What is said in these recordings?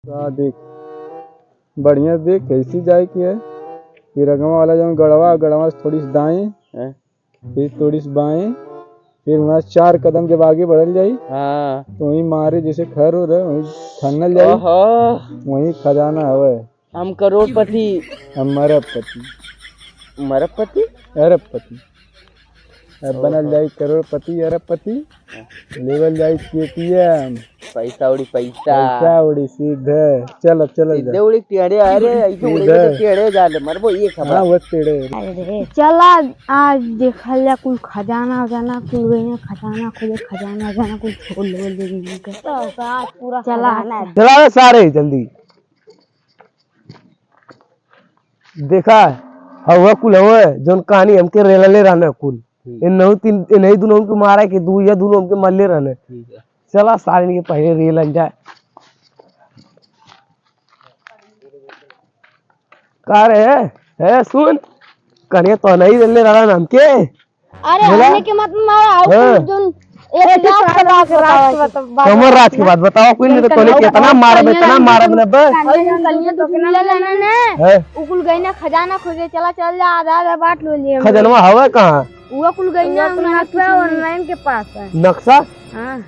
देख बढ़िया देख कैसी जाए की है। फिर अगवा वाला जो गड़वा गड़वा से थोड़ी सी दाएं फिर थोड़ी सी बाएं फिर वहाँ 4 कदम जब आगे बढ़ल जाई तो वहीं मारे जैसे खर हो रहे वहीं खनल जाई वहीं खजाना हवे। हम करोड़पति हम मरबपति मरबपति अरबपति अब बनल जाई करोड़पति अरबपति लेवल जाई केटीएम पैसा उड़ी पैसा उड़ी सीधे चल सीधे उड़ी टेढ़े अरे ऐसे उड़ी तो टेढ़े जा ले मरबो ये खबर। हाँ वो टेढ़े अरे चला आज देखल जा कुल खजाना वजाना कुल गई खजाना वजाना कुल छोड़ ले पूरा चला सारे जल्दी देखा हवा कुल हवा जोन कहानी हमके रेलले रहने कुल इन नहीं दोनों के मारा के दू या दोनों हमके मल्ले रहने। चला सारे के पहले रेल जाए का रे है सुन कने तो नहीं रेलले रहना हमके। अरे हमने के मत मारा जोन एक कमर रात की बात बताओ कोई नहीं तो तोने कितना मारा न बस कलियां तो ले लेना ने उकुल गई ना खजाना खोजे चला चल जा आधा बांट लो लिए खजाना हवा कहां वो कुल गई ना ऑनलाइन के पास है नक्शा। हां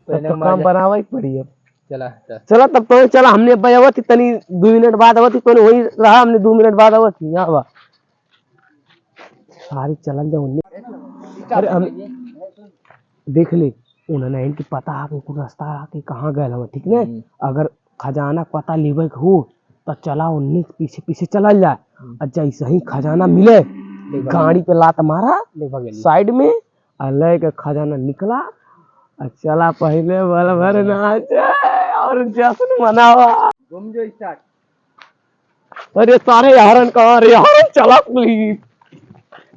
तो काम बनावा पड़ी है। चला तब तो चला हमने बजावा थी तनी 2 मिनट बाद आवती तो वही रहा हमने 2 मिनट बाद आवती यहां बा सारी चलन जाओ। अरे हम देख ले उन्होंने इनकी पता है कि रास्ता आके कहाँ गए हवा ठीक है। अगर खजाना पता लेवे हो तो चला 19 पीछे पीछे चला जाए और जैसे ही खजाना मिले गाड़ी पे लात मारा साइड में और लेके खजाना निकला और चला पहले बल भर नाचे और जश्न मनावा। घूम जो स्टार्ट। अरे सारे यारन कहाँ रे यार चला पुलिस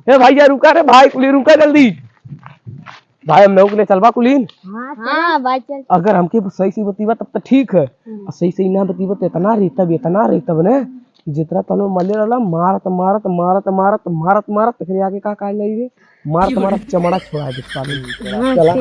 हे भैया रुका रे भाई पुलिस रुका जल्दी भाई हम लोग ने चलवा कुलीन। हां भाई चल अगर हमके सही से बतीबा तब तो ठीक है और सही ना बतीबा तो इतना रहता ने जितना तनो मले रहला मारत फिर आगे का काज लई रे मारत चमड़ा छोड़ा दे चला।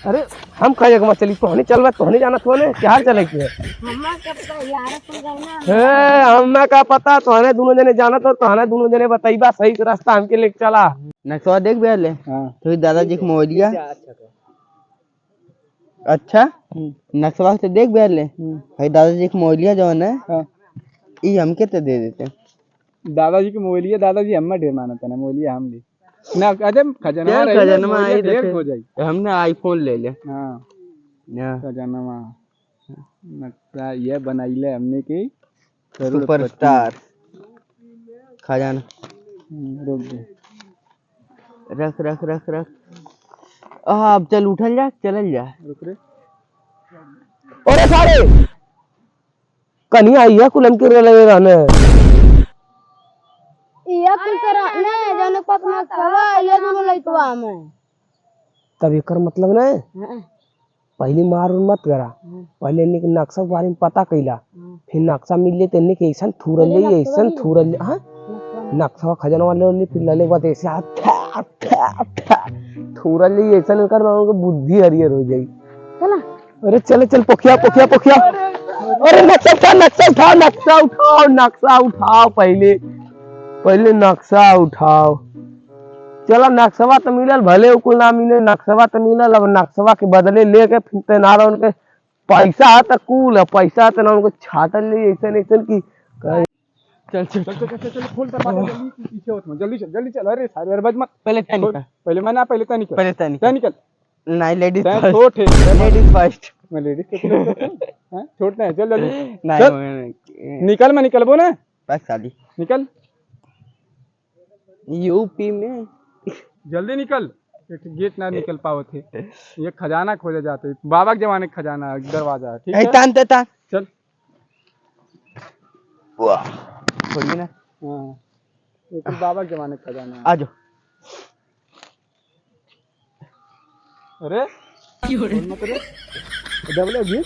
अरे हम कहे मत चली तोहनी चलवा तोहनी जाना तोहने क्या चले के हम्मा का पता यार सुन गई ना है हम्मा का पता तोहने दोनों जने जाना तो तोहने दोनों जने बताइबा सही रास्ता हमके लेके चला। नक्शा देख भी ले हाँ तो दादाजी को मोबाइलिया अच्छा नक्शा से देख भी ले भाई दादाजी को मोबाइलिया जो है ये हमके तो दे देते दादाजी की मोबाइलिया दादाजी हम ढेर मानता ना मोबाइलिया हम ले ना अरे खजाना खजाना हो जाई हमने आईफोन ले ले। हाँ खजाना नक्शा ये बनाइले हमने की सुपरस्टार खजाना रोक दे रख रख रख रख अब चल उठल जा चलल जा रुक रे। अरे सारे कन्या आइया कुलम के लगे रहने ये कुल करा ने जाने पत मत खवा ये दोनों लइकवा में तब एकर मतलब ने पहले मार मत करा पहले इन्हें नक्शा के बारे में पता कैला फिर नक्शा मिल ले तेने के ऐसा थूरल ले हां नक्शा खजाना वाले फिर लले बाद ऐसे थूरल ले ऐसा कर उनको बुद्धि हरियर हो जाई चला। अरे चल पोखिया अरे नक्शा उठाओ पहले नक्शा उठाओ चला नक्शवा तो मिलल भले उकुल ना मिले नक्शवा तो मिलल अब नक्शवा के बदले लेके फिर तेनारा उनके पैसा तो कुल है पैसा तो ना उनको छाटल ले ऐसा की चल खोल दरवाजा जल्दी पीछे होत जल्दी चल अरे सारे अरे बज मत पहले तय निकल नहीं लेडीज छोट है लेडीज फर्स्ट मैं लेडीज के हां छोड़ना है चल जल्दी नहीं निकल मैं निकलबो ना बस शादी निकल यूपी में जल्दी निकल गेट ना निकल पाओ थे ये खजाना खोजे जाते बाबा के जमाने का खजाना दरवाजा ठीक है तान चल वाह खोलिए ना हां ये तो बाबा के जमाने का खजाना है आ जाओ अरे मत रे डबल है जी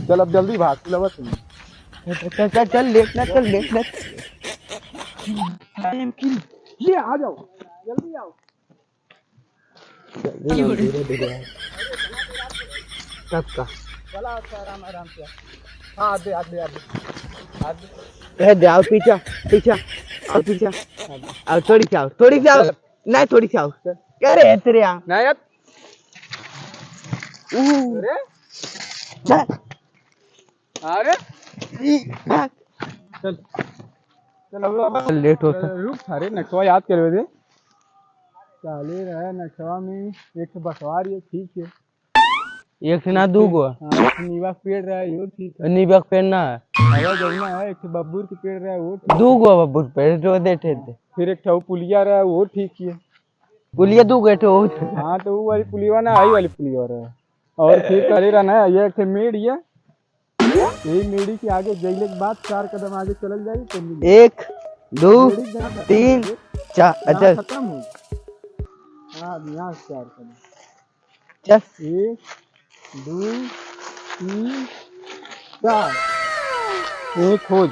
चल अब जल्दी भाग लवत चल लेट ना ये आ जाओ जल्दी आओ धीरे धीरे कब का हाँ दे दे आओ पीछा पीछा और पीछा आओ थोड़ी से आओ नहीं थोड़ी से आओ कह रहे तेरे यहाँ नहीं यार अरे चल अरे भाग। चल अब लेट होता रुक अरे नक्शा याद कर दे चाले रहा नक्शा में एक तो बसवार ये ठीक है एक से ना दू गो हाँ नीवा पेड़ रहा है वो ठीक है नीबक पेड़ ना है हवा जमुना है एक तो बब्बूर के पेड़ रहा है वो ठीक। दू गो बब्बू पेड़ जो देते थे फिर एक ठो पुलिया रहा है वो ठीक है पुलिया दू गए थे वो हाँ तो वो वाली पुलिया ना आई वाली पुलिया रहा है और फिर करे रहना है ये एक ठो मेड़ है यही मेड़ी के आगे जैले के बाद 4 कदम आगे चल जाएगी तो मिल 1 2 3 4 अच्छा खत्म हो हाँ यहाँ से 4 कदम चल 1 2 3 4 एक खोज